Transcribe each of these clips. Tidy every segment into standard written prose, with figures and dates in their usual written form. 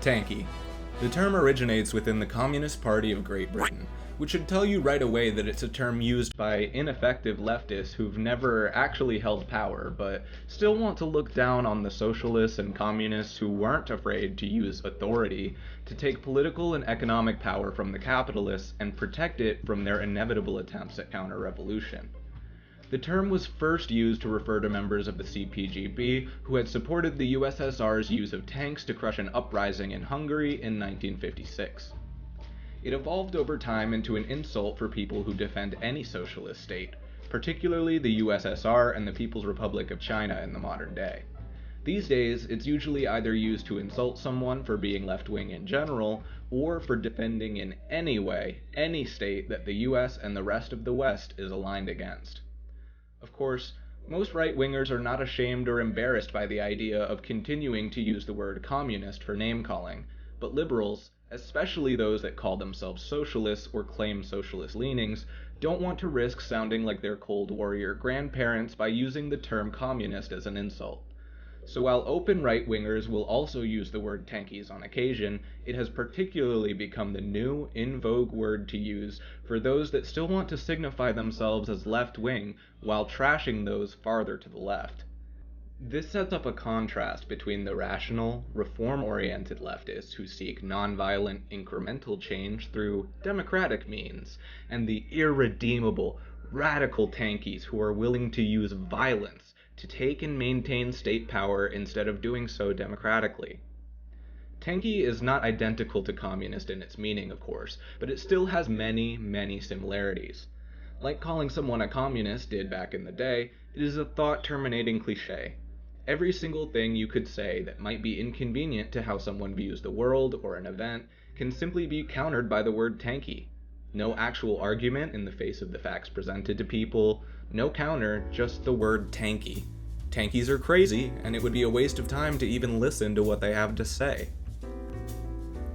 Tankie. The term originates within the Communist Party of Great Britain, which should tell you right away that it's a term used by ineffective leftists who've never actually held power, but still want to look down on the socialists and communists who weren't afraid to use authority to take political and economic power from the capitalists and protect it from their inevitable attempts at counter-revolution. The term was first used to refer to members of the CPGB who had supported the USSR's use of tanks to crush an uprising in Hungary in 1956. It evolved over time into an insult for people who defend any socialist state, particularly the USSR and the People's Republic of China in the modern day. These days, it's usually either used to insult someone for being left-wing in general, or for defending in any way any state that the US and the rest of the West is aligned against. Of course, most right-wingers are not ashamed or embarrassed by the idea of continuing to use the word communist for name-calling, but liberals, especially those that call themselves socialists or claim socialist leanings, don't want to risk sounding like their Cold Warrior grandparents by using the term communist as an insult. So while open right-wingers will also use the word Tankies on occasion, it has particularly become the new, in vogue word to use for those that still want to signify themselves as left-wing while trashing those farther to the left. This sets up a contrast between the rational, reform-oriented leftists who seek nonviolent, incremental change through democratic means, and the irredeemable, radical Tankies who are willing to use violence to take and maintain state power instead of doing so democratically. Tankie is not identical to communist in its meaning, of course, but it still has many, many similarities. Like calling someone a communist did back in the day, it is a thought-terminating cliché. Every single thing you could say that might be inconvenient to how someone views the world or an event can simply be countered by the word Tankie. No actual argument in the face of the facts presented to people, no counter, just the word Tankie. Tankies are crazy, and it would be a waste of time to even listen to what they have to say.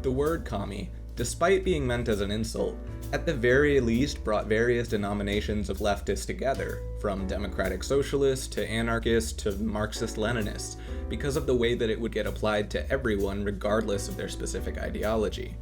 The word commie, despite being meant as an insult, at the very least brought various denominations of leftists together, from democratic socialists to anarchists to Marxist-Leninists, because of the way that it would get applied to everyone regardless of their specific ideology.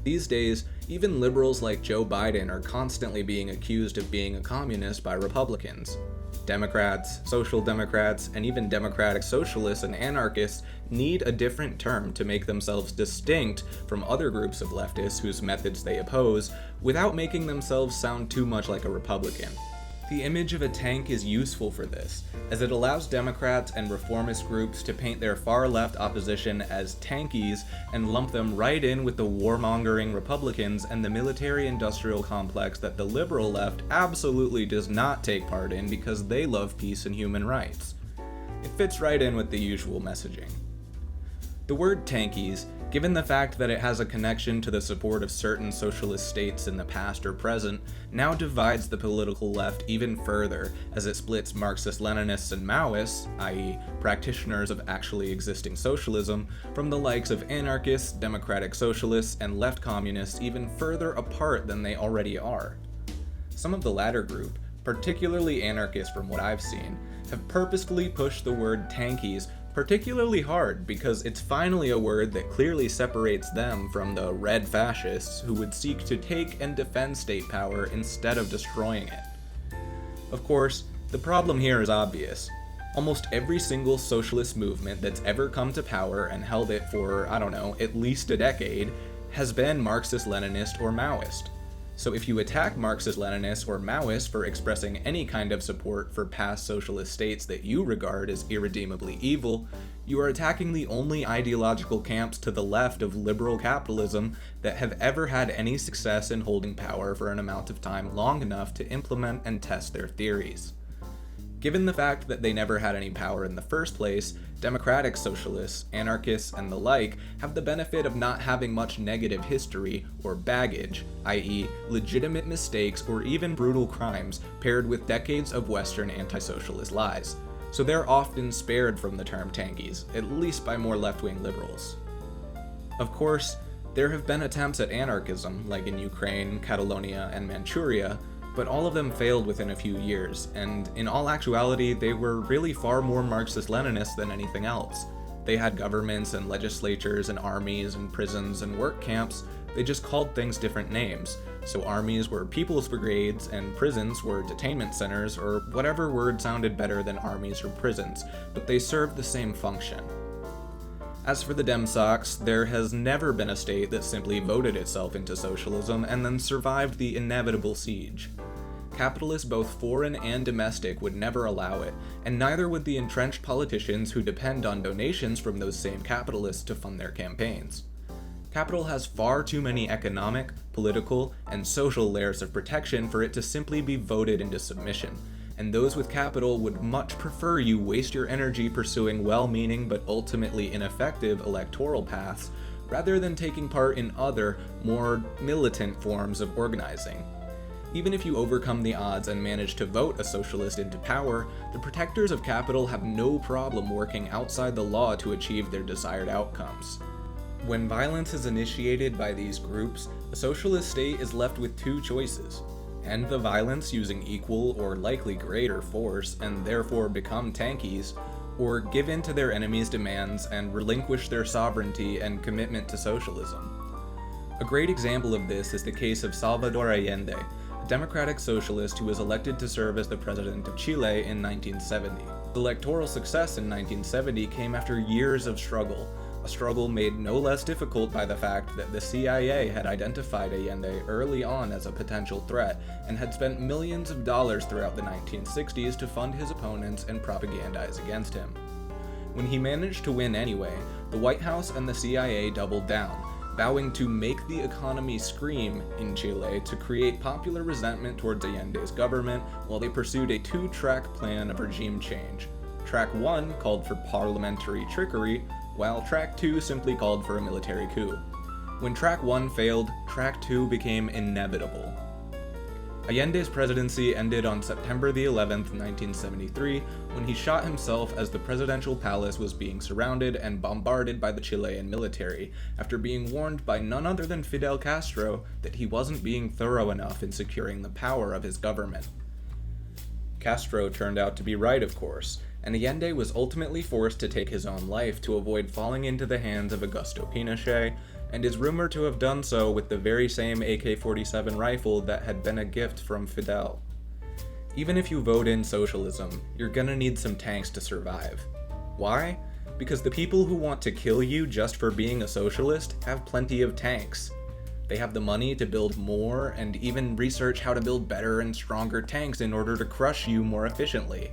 These days, even liberals like Joe Biden are constantly being accused of being a communist by Republicans. Democrats, social democrats, and even democratic socialists and anarchists need a different term to make themselves distinct from other groups of leftists whose methods they oppose, without making themselves sound too much like a Republican. The image of a tank is useful for this, as it allows Democrats and reformist groups to paint their far-left opposition as tankies and lump them right in with the warmongering Republicans and the military-industrial complex that the liberal left absolutely does not take part in because they love peace and human rights. It fits right in with the usual messaging. The word tankies, given the fact that it has a connection to the support of certain socialist states in the past or present, now divides the political left even further as it splits Marxist-Leninists and Maoists, i.e. practitioners of actually existing socialism, from the likes of anarchists, democratic socialists, and left communists even further apart than they already are. Some of the latter group, particularly anarchists from what I've seen, have purposefully pushed the word tankies particularly hard because it's finally a word that clearly separates them from the red fascists who would seek to take and defend state power instead of destroying it. Of course, the problem here is obvious. Almost every single socialist movement that's ever come to power and held it for, at least a decade, has been Marxist-Leninist or Maoist. So if you attack Marxist-Leninists or Maoists for expressing any kind of support for past socialist states that you regard as irredeemably evil, you are attacking the only ideological camps to the left of liberal capitalism that have ever had any success in holding power for an amount of time long enough to implement and test their theories. Given the fact that they never had any power in the first place, democratic socialists, anarchists, and the like have the benefit of not having much negative history or baggage, i.e. legitimate mistakes or even brutal crimes paired with decades of Western anti-socialist lies. So they're often spared from the term tankies, at least by more left-wing liberals. Of course, there have been attempts at anarchism, like in Ukraine, Catalonia, and Manchuria, but all of them failed within a few years, and in all actuality, they were really far more Marxist-Leninists than anything else. They had governments and legislatures and armies and prisons and work camps. They just called things different names. So armies were people's brigades and prisons were detainment centers, or whatever word sounded better than armies or prisons, but they served the same function. As for the Demsocs, there has never been a state that simply voted itself into socialism and then survived the inevitable siege. Capitalists both foreign and domestic would never allow it, and neither would the entrenched politicians who depend on donations from those same capitalists to fund their campaigns. Capital has far too many economic, political, and social layers of protection for it to simply be voted into submission, and those with capital would much prefer you waste your energy pursuing well-meaning but ultimately ineffective electoral paths, rather than taking part in other, more militant forms of organizing. Even if you overcome the odds and manage to vote a socialist into power, the protectors of capital have no problem working outside the law to achieve their desired outcomes. When violence is initiated by these groups, a socialist state is left with two choices: end the violence using equal or likely greater force and therefore become Tankies, or give in to their enemies' demands and relinquish their sovereignty and commitment to socialism. A great example of this is the case of Salvador Allende, a democratic socialist who was elected to serve as the president of Chile in 1970. Electoral success in 1970 came after years of struggle, a struggle made no less difficult by the fact that the CIA had identified Allende early on as a potential threat and had spent millions of dollars throughout the 1960s to fund his opponents and propagandize against him. When he managed to win anyway, the White House and the CIA doubled down, vowing to make the economy scream in Chile to create popular resentment towards Allende's government while they pursued a two-track plan of regime change. Track 1 called for parliamentary trickery, while Track 2 simply called for a military coup. When Track 1 failed, Track 2 became inevitable. Allende's presidency ended on September the 11th, 1973, when he shot himself as the presidential palace was being surrounded and bombarded by the Chilean military, after being warned by none other than Fidel Castro that he wasn't being thorough enough in securing the power of his government. Castro turned out to be right, of course, and Allende was ultimately forced to take his own life to avoid falling into the hands of Augusto Pinochet, and is rumored to have done so with the very same AK-47 rifle that had been a gift from Fidel. Even if you vote in socialism, you're gonna need some tanks to survive. Why? Because the people who want to kill you just for being a socialist have plenty of tanks. They have the money to build more and even research how to build better and stronger tanks in order to crush you more efficiently.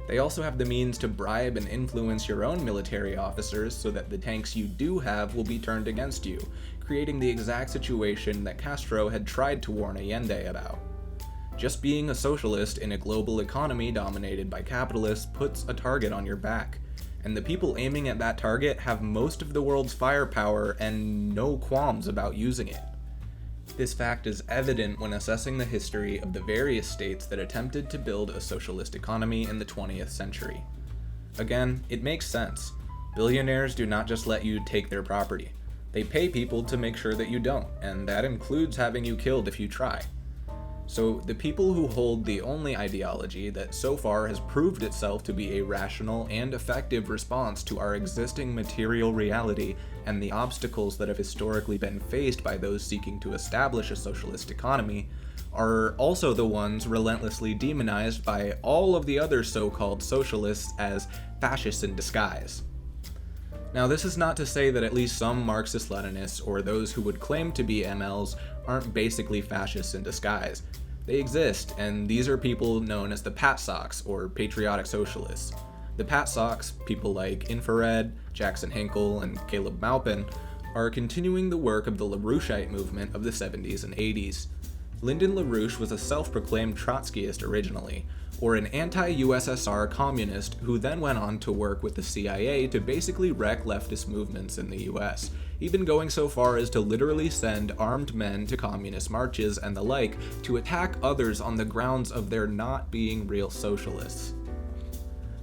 They also have the means to bribe and influence your own military officers so that the tanks you do have will be turned against you, creating the exact situation that Castro had tried to warn Allende about. Just being a socialist in a global economy dominated by capitalists puts a target on your back, and the people aiming at that target have most of the world's firepower and no qualms about using it. This fact is evident when assessing the history of the various states that attempted to build a socialist economy in the 20th century. Again, it makes sense. Billionaires do not just let you take their property. They pay people to make sure that you don't, and that includes having you killed if you try. So the people who hold the only ideology that so far has proved itself to be a rational and effective response to our existing material reality and the obstacles that have historically been faced by those seeking to establish a socialist economy are also the ones relentlessly demonized by all of the other so-called socialists as fascists in disguise. Now, this is not to say that at least some Marxist-Leninists or those who would claim to be MLs aren't basically fascists in disguise. They exist, and these are people known as the PATSOCs, or Patriotic Socialists. The PATSOCs, people like Infrared, Jackson Hinkle, and Caleb Maupin, are continuing the work of the LaRoucheite movement of the 70s and 80s. Lyndon LaRouche was a self-proclaimed Trotskyist originally, or an anti-USSR communist who then went on to work with the CIA to basically wreck leftist movements in the US, even going so far as to literally send armed men to communist marches and the like to attack others on the grounds of their not being real socialists.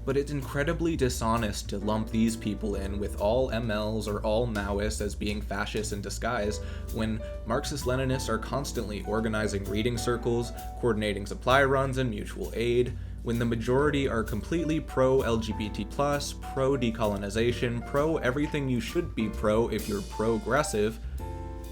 But it's incredibly dishonest to lump these people in with all MLs or all Maoists as being fascists in disguise, when Marxist-Leninists are constantly organizing reading circles, coordinating supply runs and mutual aid, when the majority are completely pro-LGBT+, pro-decolonization, pro-everything you should be pro if you're progressive.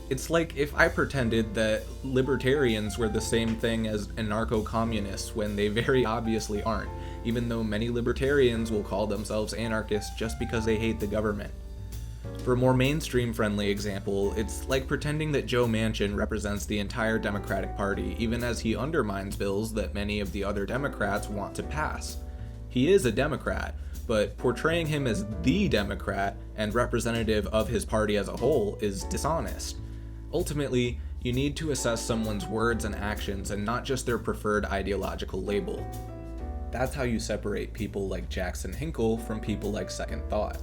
It's like if I pretended that libertarians were the same thing as anarcho-communists when they very obviously aren't, even though many libertarians will call themselves anarchists just because they hate the government. For a more mainstream-friendly example, it's like pretending that Joe Manchin represents the entire Democratic Party, even as he undermines bills that many of the other Democrats want to pass. He is a Democrat, but portraying him as the Democrat and representative of his party as a whole is dishonest. Ultimately, you need to assess someone's words and actions and not just their preferred ideological label. That's how you separate people like Jackson Hinkle from people like Second Thought.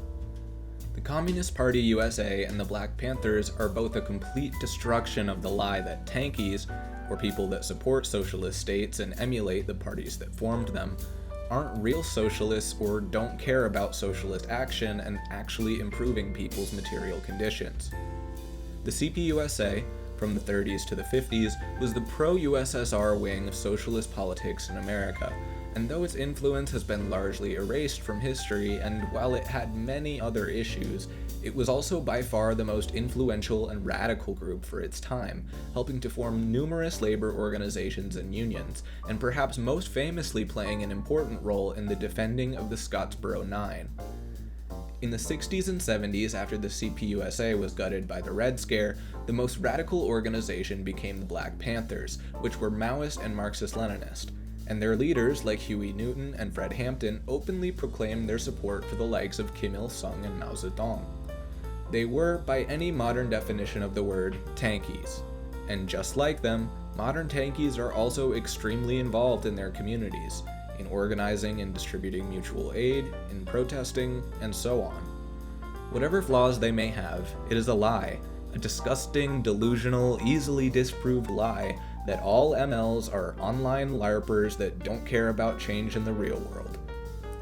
The Communist Party USA and the Black Panthers are both a complete destruction of the lie that Tankies, or people that support socialist states and emulate the parties that formed them, aren't real socialists or don't care about socialist action and actually improving people's material conditions. The CPUSA, from the 30s to the 50s, was the pro-USSR wing of socialist politics in America, and though its influence has been largely erased from history, and while it had many other issues, it was also by far the most influential and radical group for its time, helping to form numerous labor organizations and unions, and perhaps most famously playing an important role in the defending of the Scottsboro Nine. In the 60s and 70s, after the CPUSA was gutted by the Red Scare, the most radical organization became the Black Panthers, which were Maoist and Marxist-Leninist, and their leaders, like Huey Newton and Fred Hampton, openly proclaimed their support for the likes of Kim Il-sung and Mao Zedong. They were, by any modern definition of the word, Tankies. And just like them, modern Tankies are also extremely involved in their communities, in organizing and distributing mutual aid, in protesting, and so on. Whatever flaws they may have, it is a lie, a disgusting, delusional, easily disproved lie that all MLs are online LARPers that don't care about change in the real world.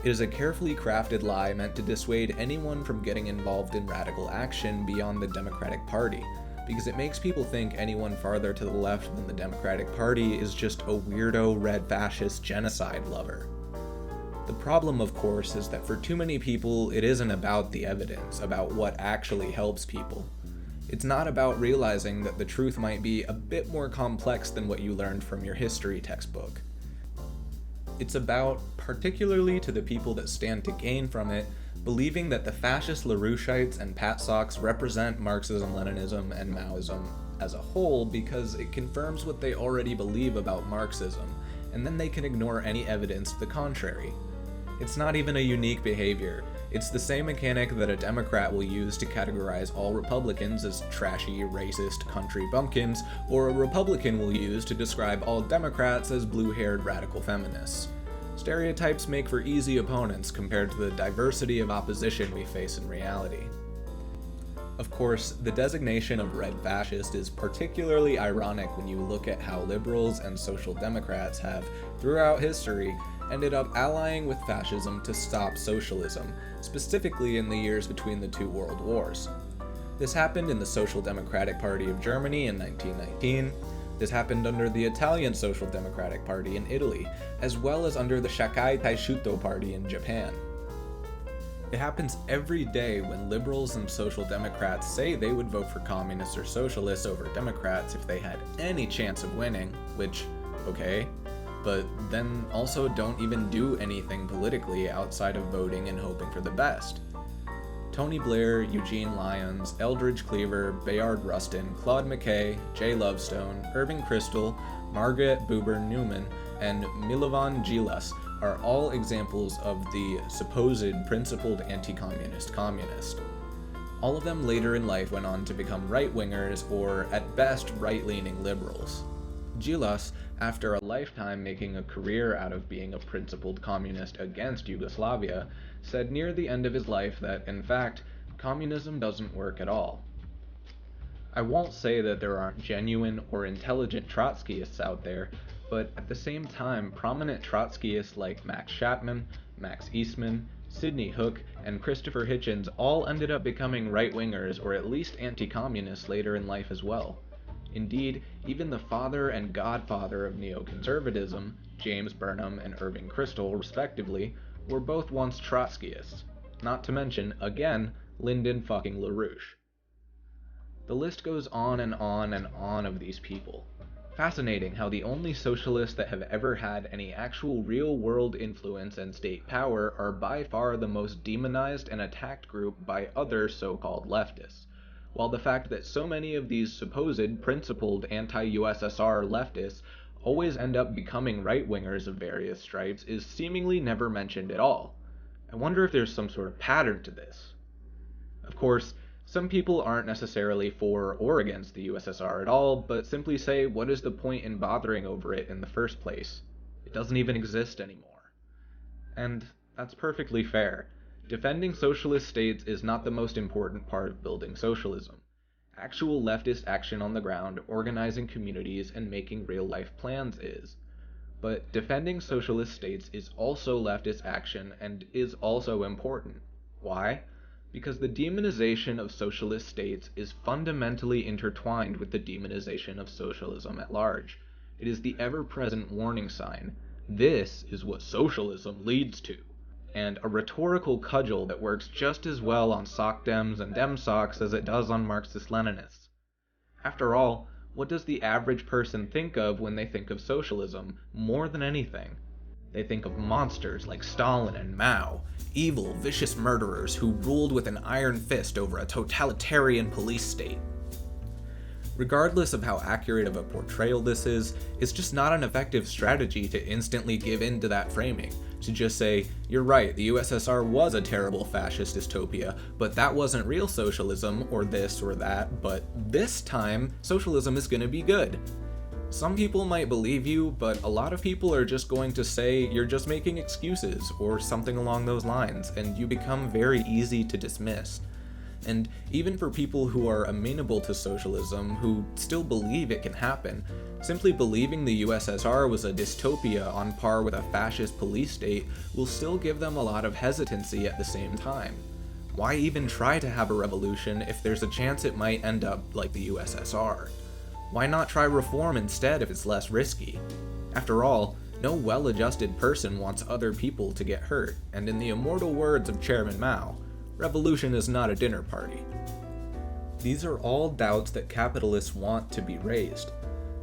It is a carefully crafted lie meant to dissuade anyone from getting involved in radical action beyond the Democratic Party, because it makes people think anyone farther to the left than the Democratic Party is just a weirdo red fascist genocide lover. The problem, of course, is that for too many people, it isn't about the evidence, about what actually helps people. It's not about realizing that the truth might be a bit more complex than what you learned from your history textbook. It's about, particularly to the people that stand to gain from it, believing that the fascist LaRouchites and Patsocks represent Marxism-Leninism and Maoism as a whole because it confirms what they already believe about Marxism, and then they can ignore any evidence to the contrary. It's not even a unique behavior. It's the same mechanic that a Democrat will use to categorize all Republicans as trashy, racist, country bumpkins, or a Republican will use to describe all Democrats as blue-haired radical feminists. Stereotypes make for easy opponents compared to the diversity of opposition we face in reality. Of course, the designation of red fascist is particularly ironic when you look at how liberals and social democrats have, throughout history, ended up allying with fascism to stop socialism, specifically in the years between the two world wars. This happened in the Social Democratic Party of Germany in 1919, this happened under the Italian Social Democratic Party in Italy, as well as under the Shakai Taishuto Party in Japan. It happens every day when liberals and social democrats say they would vote for communists or socialists over Democrats if they had any chance of winning, which, okay, but then also don't even do anything politically outside of voting and hoping for the best. Tony Blair, Eugene Lyons, Eldridge Cleaver, Bayard Rustin, Claude McKay, Jay Lovestone, Irving Kristol, Margaret Buber Newman, and Milovan Djilas are all examples of the supposed principled anti-communist communist. All of them later in life went on to become right-wingers or, at best, right-leaning liberals. Djilas, after a lifetime making a career out of being a principled communist against Yugoslavia, said near the end of his life that, in fact, communism doesn't work at all. I won't say that there aren't genuine or intelligent Trotskyists out there, but at the same time, prominent Trotskyists like Max Chapman, Max Eastman, Sidney Hook, and Christopher Hitchens all ended up becoming right-wingers or at least anti-communists later in life as well. Indeed, even the father and godfather of neoconservatism, James Burnham and Irving Kristol respectively, were both once Trotskyists. Not to mention, again, Lyndon fucking LaRouche. The list goes on and on and on of these people. Fascinating how the only socialists that have ever had any actual real-world influence and state power are by far the most demonized and attacked group by other so-called leftists, while the fact that so many of these supposed principled anti-USSR leftists always end up becoming right-wingers of various stripes is seemingly never mentioned at all. I wonder if there's some sort of pattern to this. Of course, some people aren't necessarily for or against the USSR at all, but simply say, what is the point in bothering over it in the first place? It doesn't even exist anymore. And that's perfectly fair. Defending socialist states is not the most important part of building socialism. Actual leftist action on the ground, organizing communities, and making real-life plans is. But defending socialist states is also leftist action and is also important. Why? Because the demonization of socialist states is fundamentally intertwined with the demonization of socialism at large. It is the ever-present warning sign. This is what socialism leads to. And a rhetorical cudgel that works just as well on SocDems and DemSocs as it does on Marxist-Leninists. After all, what does the average person think of when they think of socialism, more than anything? They think of monsters like Stalin and Mao, evil, vicious murderers who ruled with an iron fist over a totalitarian police state. Regardless of how accurate of a portrayal this is, it's just not an effective strategy to instantly give in to that framing, to just say, you're right, the USSR was a terrible fascist dystopia, but that wasn't real socialism, or this or that, but this time, socialism is gonna be good. Some people might believe you, but a lot of people are just going to say you're just making excuses, or something along those lines, and you become very easy to dismiss. And even for people who are amenable to socialism, who still believe it can happen, simply believing the USSR was a dystopia on par with a fascist police state will still give them a lot of hesitancy at the same time. Why even try to have a revolution if there's a chance it might end up like the USSR? Why not try reform instead if it's less risky? After all, no well-adjusted person wants other people to get hurt, and in the immortal words of Chairman Mao, revolution is not a dinner party. These are all doubts that capitalists want to be raised.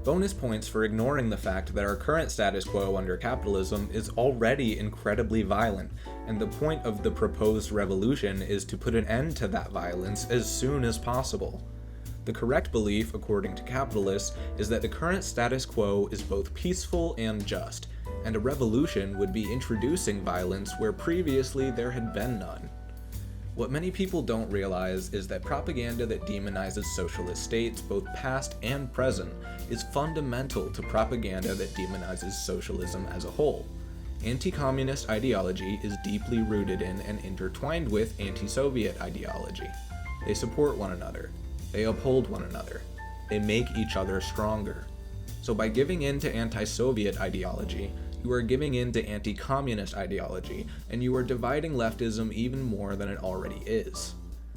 Bonus points for ignoring the fact that our current status quo under capitalism is already incredibly violent, and the point of the proposed revolution is to put an end to that violence as soon as possible. The correct belief, according to capitalists, is that the current status quo is both peaceful and just, and a revolution would be introducing violence where previously there had been none. What many people don't realize is that propaganda that demonizes socialist states, both past and present, is fundamental to propaganda that demonizes socialism as a whole. Anti-communist ideology is deeply rooted in and intertwined with anti-Soviet ideology. They support one another. They uphold one another. They make each other stronger. So by giving in to anti-Soviet ideology, you are giving in to anti-communist ideology, and you are dividing leftism even more than it already is.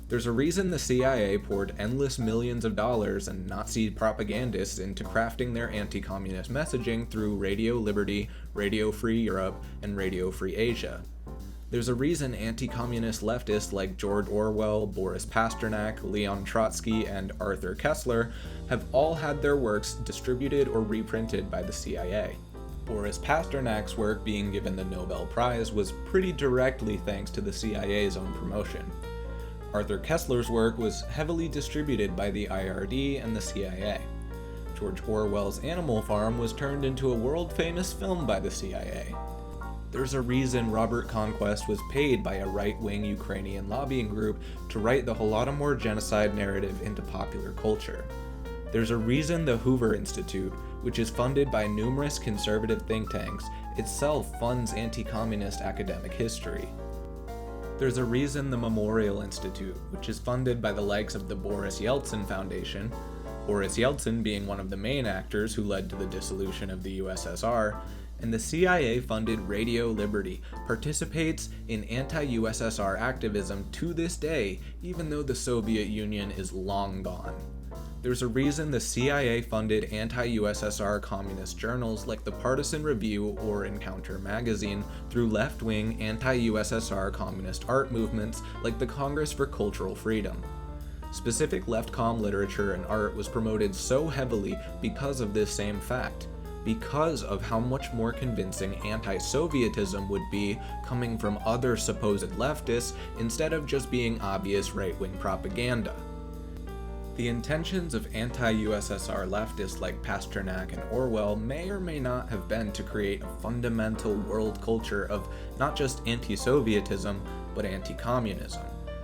There's a reason the CIA poured endless millions of dollars and Nazi propagandists into crafting their anti-communist messaging through Radio Liberty, Radio Free Europe, and Radio Free Asia. There's a reason anti-communist leftists like George Orwell, Boris Pasternak, Leon Trotsky, and Arthur Koestler have all had their works distributed or reprinted by the CIA. Boris Pasternak's work being given the Nobel Prize was pretty directly thanks to the CIA's own promotion. Arthur Koestler's work was heavily distributed by the IRD and the CIA. George Orwell's Animal Farm was turned into a world-famous film by the CIA. There's a reason Robert Conquest was paid by a right-wing Ukrainian lobbying group to write the Holodomor genocide narrative into popular culture. There's a reason the Hoover Institute, which is funded by numerous conservative think tanks, itself funds anti-communist academic history. There's a reason the Memorial Institute, which is funded by the likes of the Boris Yeltsin Foundation, Boris Yeltsin being one of the main actors who led to the dissolution of the USSR, and the CIA-funded Radio Liberty participates in anti-USSR activism to this day, even though the Soviet Union is long gone. There's a reason the CIA-funded anti-USSR communist journals like the Partisan Review or Encounter magazine, through left-wing anti-USSR communist art movements like the Congress for Cultural Freedom. Specific left-com literature and art was promoted so heavily because of this same fact, because of how much more convincing anti-Sovietism would be coming from other supposed leftists instead of just being obvious right-wing propaganda. The intentions of anti-USSR leftists like Pasternak and Orwell may or may not have been to create a fundamental world culture of not just anti-Sovietism, but anti-communism.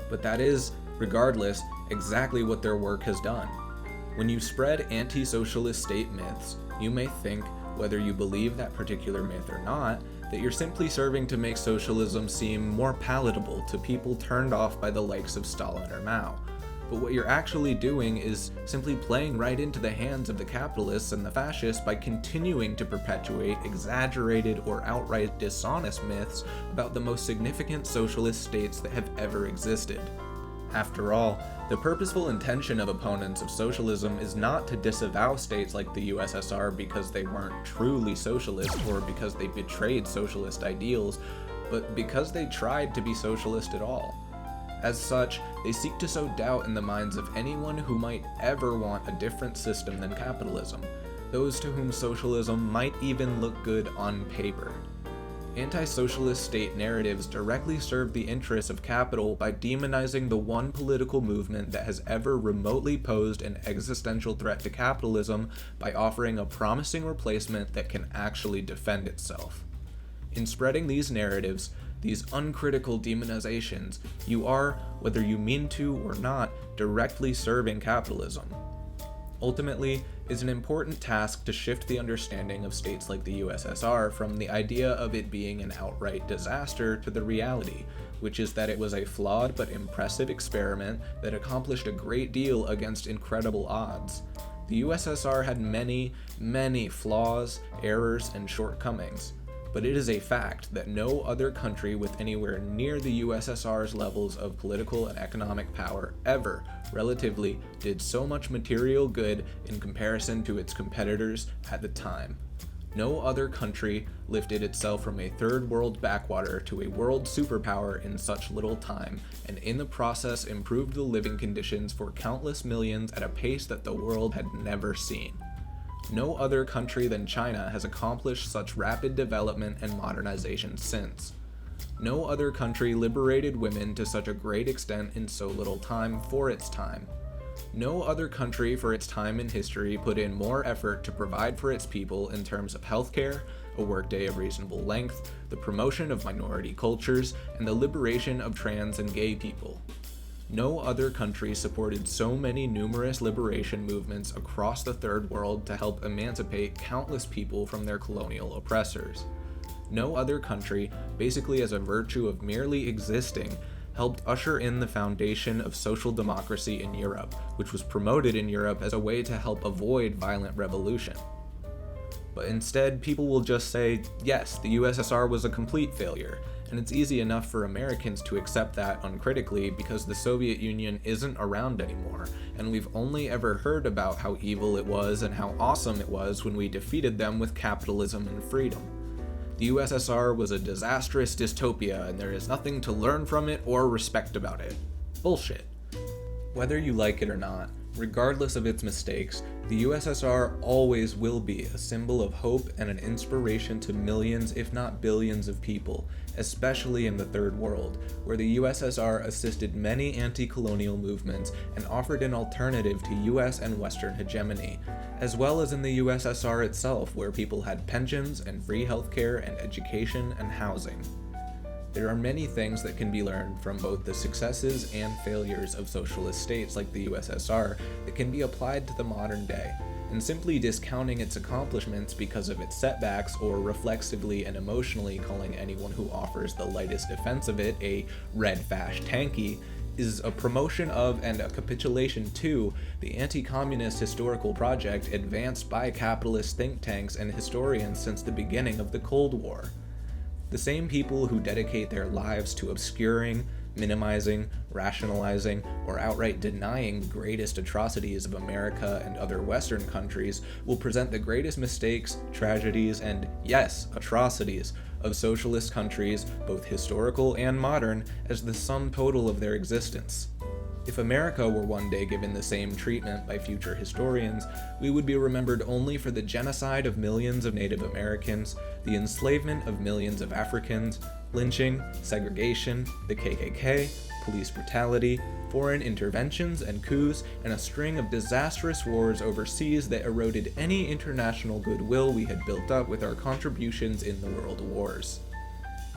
But that is, regardless, exactly what their work has done. When you spread anti-socialist state myths, you may think, whether you believe that particular myth or not, that you're simply serving to make socialism seem more palatable to people turned off by the likes of Stalin or Mao. But what you're actually doing is simply playing right into the hands of the capitalists and the fascists by continuing to perpetuate exaggerated or outright dishonest myths about the most significant socialist states that have ever existed. After all, the purposeful intention of opponents of socialism is not to disavow states like the USSR because they weren't truly socialist or because they betrayed socialist ideals, but because they tried to be socialist at all. As such, they seek to sow doubt in the minds of anyone who might ever want a different system than capitalism, those to whom socialism might even look good on paper. Anti-socialist state narratives directly serve the interests of capital by demonizing the one political movement that has ever remotely posed an existential threat to capitalism by offering a promising replacement that can actually defend itself. In spreading these narratives, these uncritical demonizations, you are, whether you mean to or not, directly serving capitalism. Ultimately, it's an important task to shift the understanding of states like the USSR from the idea of it being an outright disaster to the reality, which is that it was a flawed but impressive experiment that accomplished a great deal against incredible odds. The USSR had many, many flaws, errors, and shortcomings. But it is a fact that no other country with anywhere near the USSR's levels of political and economic power ever, relatively, did so much material good in comparison to its competitors at the time. No other country lifted itself from a third world backwater to a world superpower in such little time, and in the process improved the living conditions for countless millions at a pace that the world had never seen. No other country than China has accomplished such rapid development and modernization since. No other country liberated women to such a great extent in so little time for its time. No other country for its time in history put in more effort to provide for its people in terms of healthcare, a workday of reasonable length, the promotion of minority cultures, and the liberation of trans and gay people. No other country supported so many numerous liberation movements across the Third World to help emancipate countless people from their colonial oppressors. No other country, basically as a virtue of merely existing, helped usher in the foundation of social democracy in Europe, which was promoted in Europe as a way to help avoid violent revolution. But instead, people will just say, yes, the USSR was a complete failure, and it's easy enough for Americans to accept that uncritically because the Soviet Union isn't around anymore, and we've only ever heard about how evil it was and how awesome it was when we defeated them with capitalism and freedom. The USSR was a disastrous dystopia, and there is nothing to learn from it or respect about it. Bullshit. Whether you like it or not, regardless of its mistakes, the USSR always will be a symbol of hope and an inspiration to millions, if not billions, of people, especially in the Third World, where the USSR assisted many anti-colonial movements and offered an alternative to US and Western hegemony, as well as in the USSR itself, where people had pensions and free healthcare and education and housing. There are many things that can be learned from both the successes and failures of socialist states like the USSR that can be applied to the modern day, and simply discounting its accomplishments because of its setbacks or reflexively and emotionally calling anyone who offers the lightest defense of it a red fash Tankie is a promotion of and a capitulation to the anti-communist historical project advanced by capitalist think tanks and historians since the beginning of the Cold War. The same people who dedicate their lives to obscuring, Minimizing, rationalizing, or outright denying the greatest atrocities of America and other Western countries will present the greatest mistakes, tragedies, and, yes, atrocities of socialist countries, both historical and modern, as the sum total of their existence. If America were one day given the same treatment by future historians, we would be remembered only for the genocide of millions of Native Americans, the enslavement of millions of Africans, lynching, segregation, the KKK, police brutality, foreign interventions and coups, and a string of disastrous wars overseas that eroded any international goodwill we had built up with our contributions in the world wars.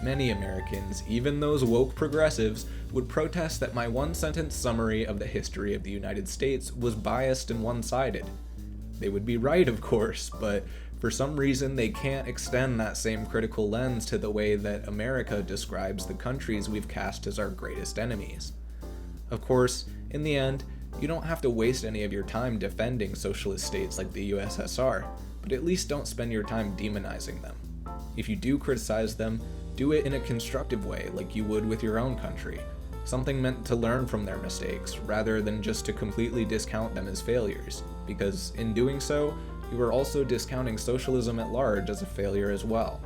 Many Americans, even those woke progressives, would protest that my one-sentence summary of the history of the United States was biased and one-sided. They would be right, of course, but for some reason they can't extend that same critical lens to the way that America describes the countries we've cast as our greatest enemies. Of course, in the end, you don't have to waste any of your time defending socialist states like the USSR, but at least don't spend your time demonizing them. If you do criticize them, do it in a constructive way like you would with your own country, something meant to learn from their mistakes rather than just to completely discount them as failures, because in doing so, you are also discounting socialism at large as a failure as well.